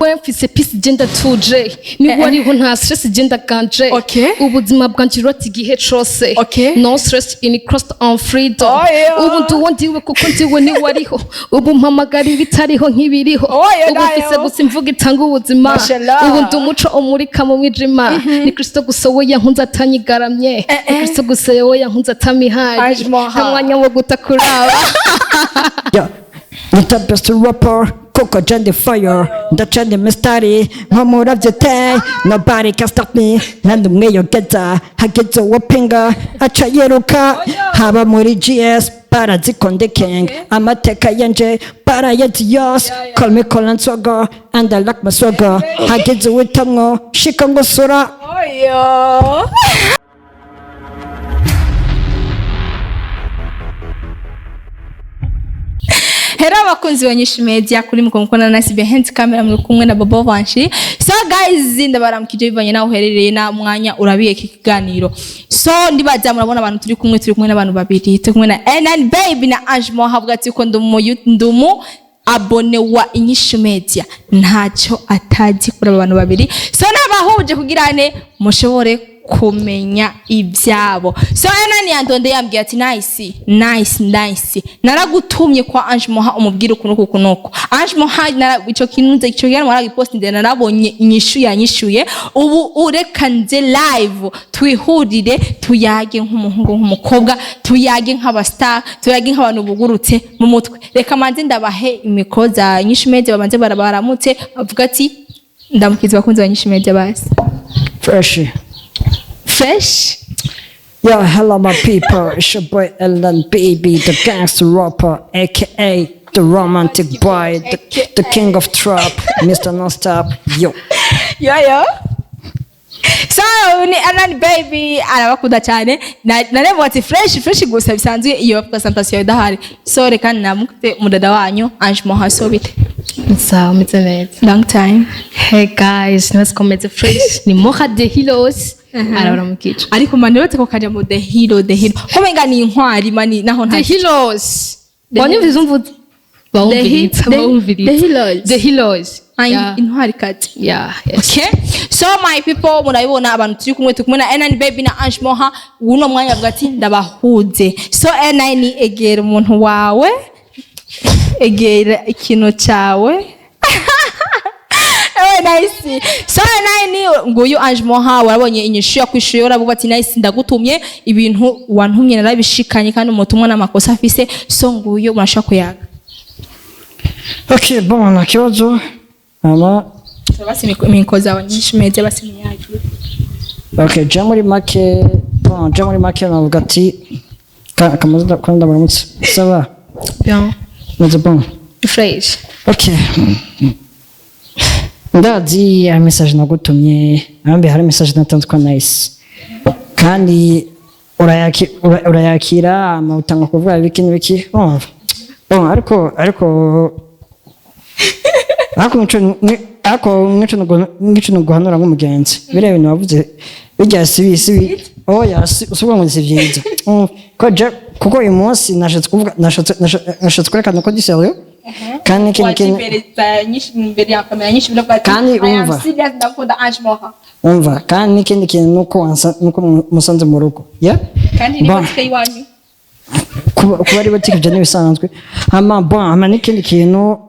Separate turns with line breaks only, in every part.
wewe mfise peace genda tuje ni wariho nta stress genda ganje ubuzima bwanje roti gihe cose no stress in cross on freedom ubu nduwo ndiwe kuko ndiwe ni wariho ubu mpamagara ibitariho nk'ibiriho ubu mfise gusa imvuga itanga ubuzima ubu ndumuco umurika mu mwijima ni Kristo gusa we yankunze atanyigaramye ni Kristo gusa we yankunze atamihari ntamwanya wo gutakuraba
the best rapper Coco John the fire ndaca the mystery nkomuravye te nobody can stop me nandumwe yogeza hageze wopinga aca yeruka haba muri GS barazikunda king amateka yanje barayazi yose call me Colin Sogo and I like my sogo hageze witamwo shika ngosora
Hera abakunzi wa Nyishu Media kuri mukona na CB Hands camera muri kumwe na Bobo Vanshi. So guys ndabaramukije bivanye naho uherereye na mwanya urabiye iki kiganiro. So ndibaza murabona abantu turi kumwe n'abantu babiri. Turi kumwe na EL9 baby na Anjmo havuga ati ko ndumu abone wa Nyishu Media ntacyo atazi kuri abantu babiri. So nabahuje kugirane mushobore kumenya ibyabo. So EL9 yandonde yambwiye ati nice naragutumye kwa Anjmoha umubwira ukuntu kunuko Anjmoha ico kinunze ico yana waragipost ndena narabonye inyishu yanyishuye ubu urekanze live twihurire tuyage nk'umuhungu nk'umukobwa tuyage nk'abastar tuyage nk'abantu bugurutse mu mutwe reka manze ndabahe imikoza Nyishu Media babanze barabaramutse avuga ati ndamukiza bakunze wa Nyishu Media basi Fresh?
Yo, hello my people, it's your boy EL9 baby, the gangster rapper, aka the romantic boy, the king of trap, Mr. Non-Stop, yo.
So, ni EL9 baby, arabakunda cyane, narembo ati fresh gusa bisanzwe iyo presentation idahari. So, reka namukute mudada wanyu, Anjmo so bite.
Sawa meze neza.
Long time.
Hey guys, naskomeze fresh, ni moha de hilos. Arabara mukica
ariko mani yote ko kaja mu the hero ko benga ni inkwari mani naho nta
the heroes banyumviza umvuze the heroes
inkwari kati
yes.
Okay, so my people murabibona abantu turi kumwe na EL9 baby na Anjmoha uno mwanya avuga ati ndabahuze. So EL9 egera umuntu wawe egera ikintu cyawe nice. So EL9 nguyu Anjmoha warabonye inyishu ya kwishuye uravuga ati nice ndagutumye ibintu wantumye narabishikanye kandi umutumwa n'amakosa afise. So nguyu murashaka kuyaga.
Okay, bon nakibazo ama
basi mikoza wa Nyishu Media basi muyaje.
Okay, jamuri make navuga ati kamaze kwanda baramutse saba
bien
c'est bon
fresh.
Okay, ndazi ya message nagutumye ambe hari message natanze kwa nice kandi urayakira ama utanga kuvuga biki ariko nico guhanura nk'umugenzi birebe ibintu wavuze bijya sibi oya usubwa ngo sivyiza kuko uyu munsi nashatse kwerekana ko diserieux kandi kandi umva kandi n'ikindi kintu nuko musanze mu rugo
kandi ni batike iwanyu
kuba ari batike ibyo n'ibisanzwe ama n'ikindi kintu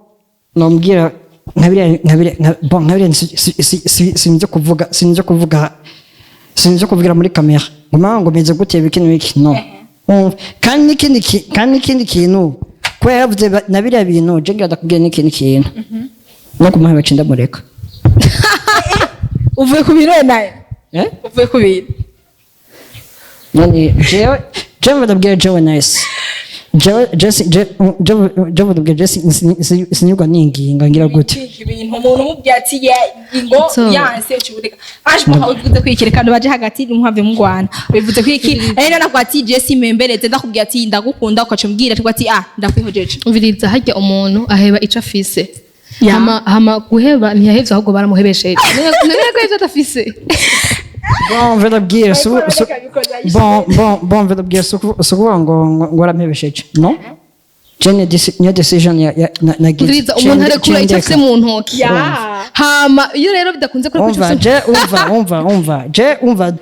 nombwira nkabiriya sinzi kuvugira muri kamera ngo meze gute biki no kandi n'ikindi kintu kubera yavuze na biriya bintu je ngira ndakubwira n'ikindi kintu no kumuha bacinda mureka
uvuye ku biro naye uvuye ku biro
nani je ndabwira je nice je ndabwira sinyuga ninginga ngira gute
ibintu umuntu mubyati ingo yanse cyureka Anjmoha uvuze kwikire kandi baje hagati n'umuhave mu Rwanda bivuze kwiki rero nakwati je simembereze ndakubwira ati ndagukunda ukaca mbwira ati ndakwihojeje
umviriza hajya umuntu aheba ico afise hama guheba ntiyahevye ahubwo baramuhebesheje nego ivyo atafise
bon ndabwira bon ndabwira sukuvuga ngo waramhebesheje no niyo decision nagize
Ndiriza umuntu arekura icyo afite mu ntoki hama iyo rero bidakunze kuri
umva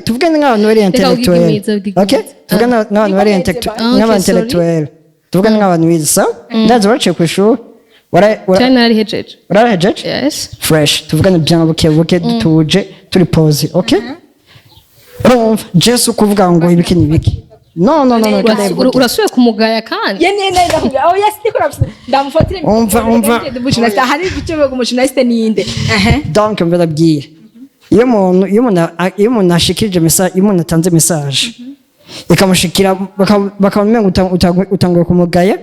tuvugane nk'abantu bari intellectuel okay tuvugane nk'abantu bari intellectuel tuvugane nk'abantu bize so ndaza waciye ku ishuri warahejeje
yes
fresh tuvugane byanga buke dutuje turi pause okay urumva Jesu kuvuga ngo ibiki n'ibiki no
urasuye kumugaya kandi
ndamufatire
umva
hari icyo bego umujournaliste ninde
donc mbabwira iyo umuntu ashikirije message iyo umuntu atanze message ikamushikira bakamenya utanguye kumugaya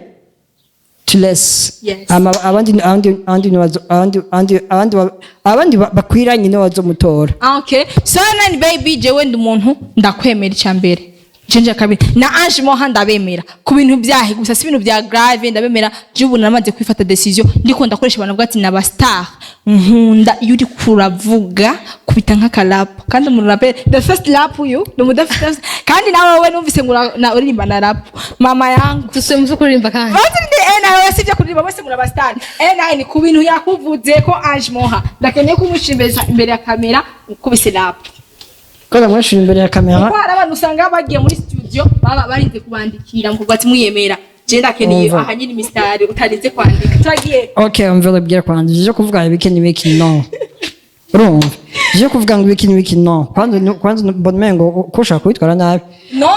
abandi bakwiranye niwe wazomutora
okay so nani baby jewe ndi umuntu ndakwemera icyambere Jenja kabiri na Ange Moha ndabemera ku bintu byahe gusa si ibintu bya grave ndabemera jubu namaze kwifata decision ndiko ndakoresha abantu bwati na ba star nkunda yuri kuravuga kubita nka rap kandi mu rap the first rap you no mudafite kandi nawe we numvise na uririmba na rap mama yangu
tusemvuze kuririmba kandi
bazindi nawe sivyo kuririmba bose muri ba star ni ku bintu yakuvuze ko Ange Moha ndakeneye kumushimbiza imbere ya kamera kubise rap
Kola mwashira imbere ya kamera.
Ko abantu usanga bagiye muri studio baba barinze kubandikira ngo bati mwiyemera. Je ndakeneye ahanyine mistari utarinze kwandika. Turagiye.
Okay, umvela bya kwandika. Je kuvuga ibiki no. Urumva. Je kuvuga ngo ibiki no. Kwanza bonmengo kusha kwitwara nabi.
No.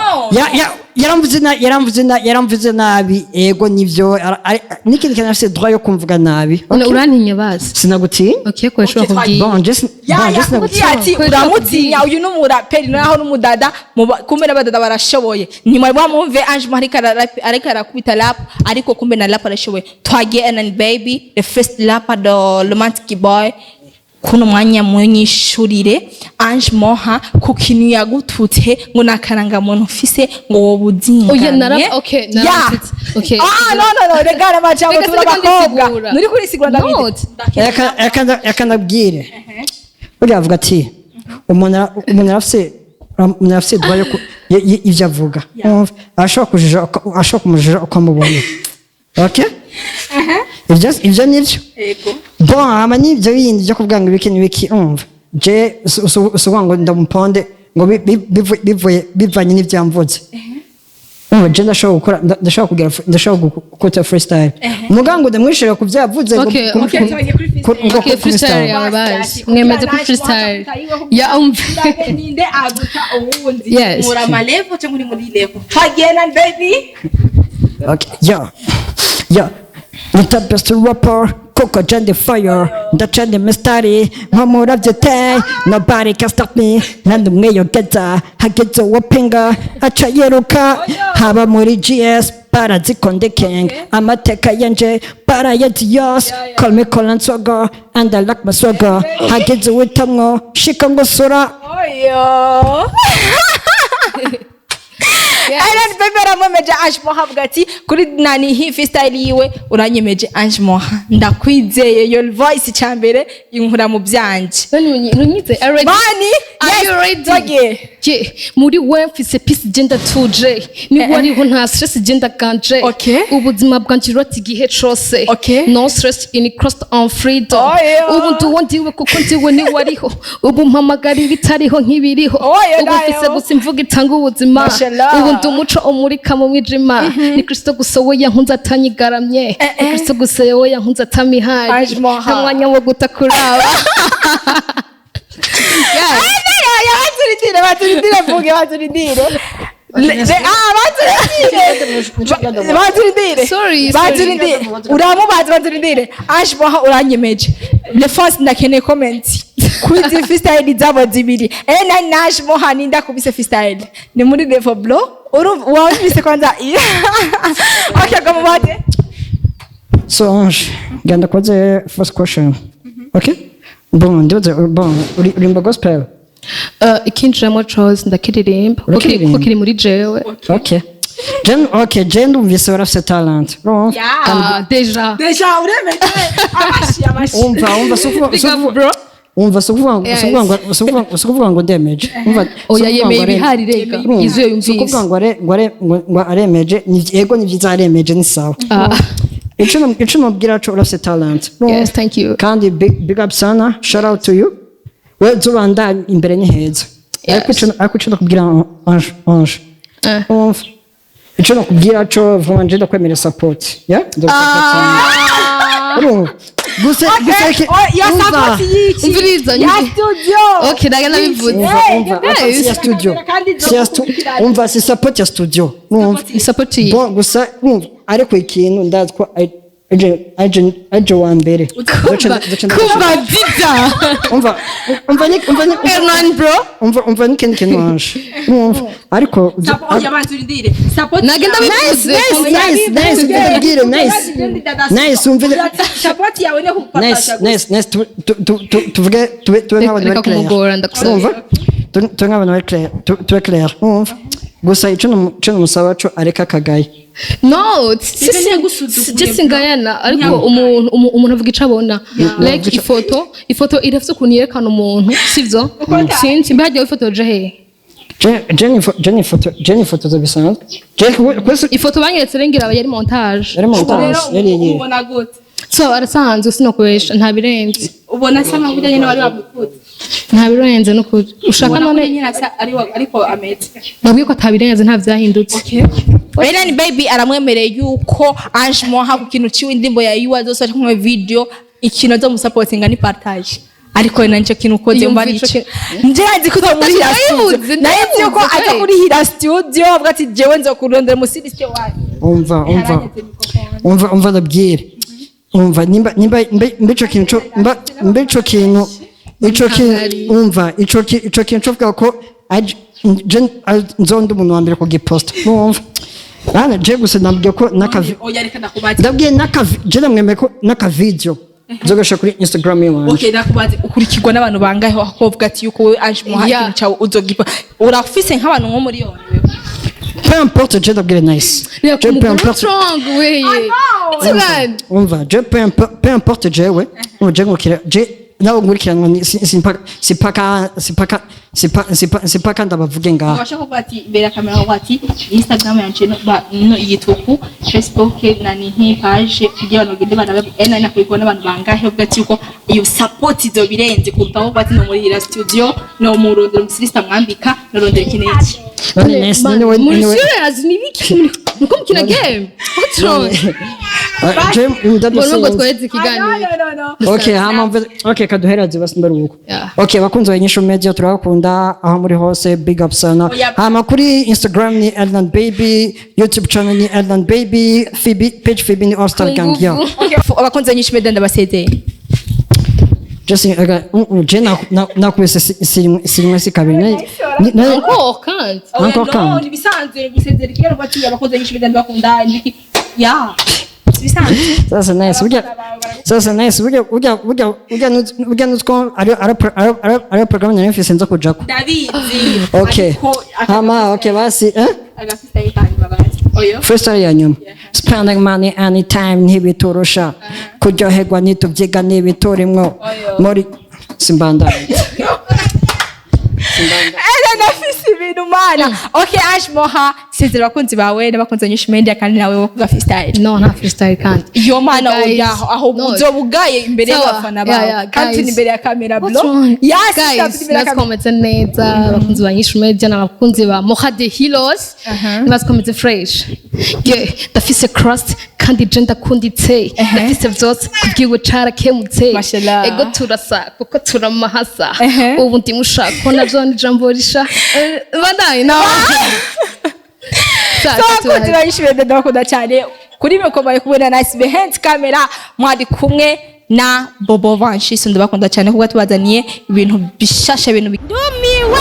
Yaramvuze nabi ego nivyo nikindi kana afite droit yo kumvuga nabi.
Urantinye basi.
Sinagutinya.
Okay, ko shobora kubwira.
Bon, just
uramutinya uyu numuraperi naho numudada kumbe n'abadada barashoboye. Nyuma bamumve Ange Moha ariko arakubita rap ariko kumbe na rap arashoboye. Twagiye and baby the first rapper the romantic boy kuno mwanya munyishurire Ange Moha ku kintu yagututse ngo nakaranga muntu ufise ngo wobuzinga
okay
no regala machango turabakobwa muri kuri sigura David
yakanabwire ujya avuga ati umuntu afise droit yo ivyo avuga ashobora kumujija ukamubona okay ivyo nivyo bon ama nivyo bindi byo kuvuga ngo ibiki umva je usuvuga ngo ndamuponde ngo bivanye n'ivyamvuze umva je ndashobora gukora freestyle mugango ndamwishira ku vyavuze
ngo freestyle yabaye mwemeze ku freestyle ya umve
ninde aguta uwundi muri malevo cyangwa muri level again and baby
okay yeah the best rapper Coco John the fire ndacane mistari nkomuravye te nobody can stop me nandi mweyogeza hageze wopinga aca yeruka haba muri GS barazikondekeng amateka yanje barayazi yose call me Kolansoga and I like my swagger hageze witamwo shika ngosora
Alan Bebera mwemeje Ange Moha bwati kuri nani hi freestyle yiwe uranyemeje Ange Moha ndakwizeye your voice cyambere inkura mu byanje
nunyize already are you ready muri we mfise peace gender 2J ni wariho nta stress gender kanje ubuzima bwanje roti gihe cyose no stress in crossed on freedom ubu nduwondiwe kuko ndiwe ni wariho ubu mpamagara bitariho nkibiriho ubu mfise gusa imvuga itanga ubuzima ubu ndumuco umurika mu mwijima ni Kristo gusowe yankunze atanyigaramye ni Kristo gusowe yankunze atamihari ntamwanya wo gutakuraba
Bazirindire Ange Moha uranyemeje le first ndakeneye comment kuri zi freestyle zabo zibiri EL9 na Ange Moha ninda kubise freestyle ni muri level blow wabise kwanza okay gamubate
so Ange ganda kwaze first question okay bon urimba gospel
ikinjiramo Charles ndakiririmba ukiri muri jewe
Jen ndumvise warafise talent
deja
uremeye amashi
umva
bro
umva sukuvuga ngo ndemeje umva
oya yemeye ibihari rega izuye yumvise
sukuvuga ngo aremeje yego ni byiza aremeje ni sawa ico nobwira co urafise talent
yes thank you
kandi big up sana shout out to you we zubanda imbere ni heza ariko ico nakubwira Ange ico nakubwira co vraiment je ndakwemera support yeah gusa
ya support yiki
umviriza
ya studio
okay ndagenda bivuze
ya studio umva si support ya studio
support
bon gusa ariko ikintu ndazwa aje wa mbere
kuba dida
umva bro umva nikindi kintu Ange ariko
support yabanzurindire support
nagenda bivuze
nice umvire
support yawe ne kupatasha
nice tuvuge nk'abantu bari
kumugora
tuvuge nk'abantu bari clair gusa ico musaba co areka kagaye
no just ngayana ariko umuntu avuga ico abona like ifoto irafite ukuntu yerekana umuntu sivyo sinzi mbajya ifoto je he
Jenny foto zo bisanzwe
ifoto banyeretse rengira yari montage
yari
ubona gute
so arasanzwe sinokoresha nta birenze
ubona sama burya nyine wari wabukute
nta birenze no kuri ushaka
none nyine ariko ametse
nabwiye ko atabirenze nta vyahindutse
Raylan baby aramwemereye yuko Ange Moha ku kintu ciwe indimbo ya yiwa zose ari kumwe video ikintu zo musupportinga ni partage ariko nanje kintu ukoze mbari ico nje azi ko muri studio nayizi yuko aza kuri hira studio avuga ati jewe nzokurondera mu CD station wawe
umva ndabwire umva nimba ico kintu umva ico kintu covuga ko nzonda umuntu wa mbere ku giposta umva bana je gusa nabwiye ko ndabwiye je namwemeye ko video zogasha kuri Instagram yawe
okay nakubaze ukurikirwa n'abantu bangahe akovuga ati yuko we Ange Moha ikintu cyawe uzogipa urafise nk'abantu nko muri yone
peu importe je ndabwire nice
je peu importe strong way
umva je peu importe jewe je ngukira je nawe ngurikiranwa sipaka ndabavuge ngaho
washaka kuvuga ati imbere kamera aho ati Instagram yanje no yituku Facebook na ni page kugira ngo bagende banabe EL9 nakubikwa n'abantu bangahe uvuga ati yuko iyo support izo birenze kurutaho bati no muri hira studio no mu rondero musirista mwambika no rondero kineki
muri nibiki nuko mukina game what's wrong Bongo tweze kiganiro
okay kaduheraze basimbara uko okay bakunze abanyisho media turakunda aho muri hose big up sana hama kuri Instagram ni EL9 baby YouTube channel ni EL9 baby page Phoebe ni All Star Gang ya
abakunze abanyisho media ndabasezeye
just je nakubese sirimwe sikabine
encore quand ni bisanzwe gusezera kigero bati abakunze abanyisho media ndabakunda ndiki ya
sasa nice ujya nutko ari program na mfise nza kujako
David
okay hama okay basi
agafista yitani babazi oyo
first ya nyuma spending money anytime ntibiturusha kuryoherwa nituvyiga nibiturimwo muri simbanda
nafisi ibintu mana okay Ange Moha sezera abakunzi bawe n'abakunzi abanyisho media kandi nawe wo kuga freestyle
no nta freestyle kandi
iyo mana oyaho aho uzobugaye imbere y'abafana bawe kandi imbere ya kamera bro
yes nakometse neza abakunzi abanyisho media n'abakunzi ba Moha the Heroes nakometse fresh ndafise crust kandi je ndakunditse ndafise vyose kubwiwe carakemutse ego turasa kuko turamahasa ubu ndimushaka navyo ni jambo risha bandai no
so kuturayishwe ndakunda cyane kuri mekobaye kubona nice behind camera mwadi kumwe na Bobo Vanshi ndabakunda cyane kuko tubazaniye ibintu bishasha ibintu ndumiwe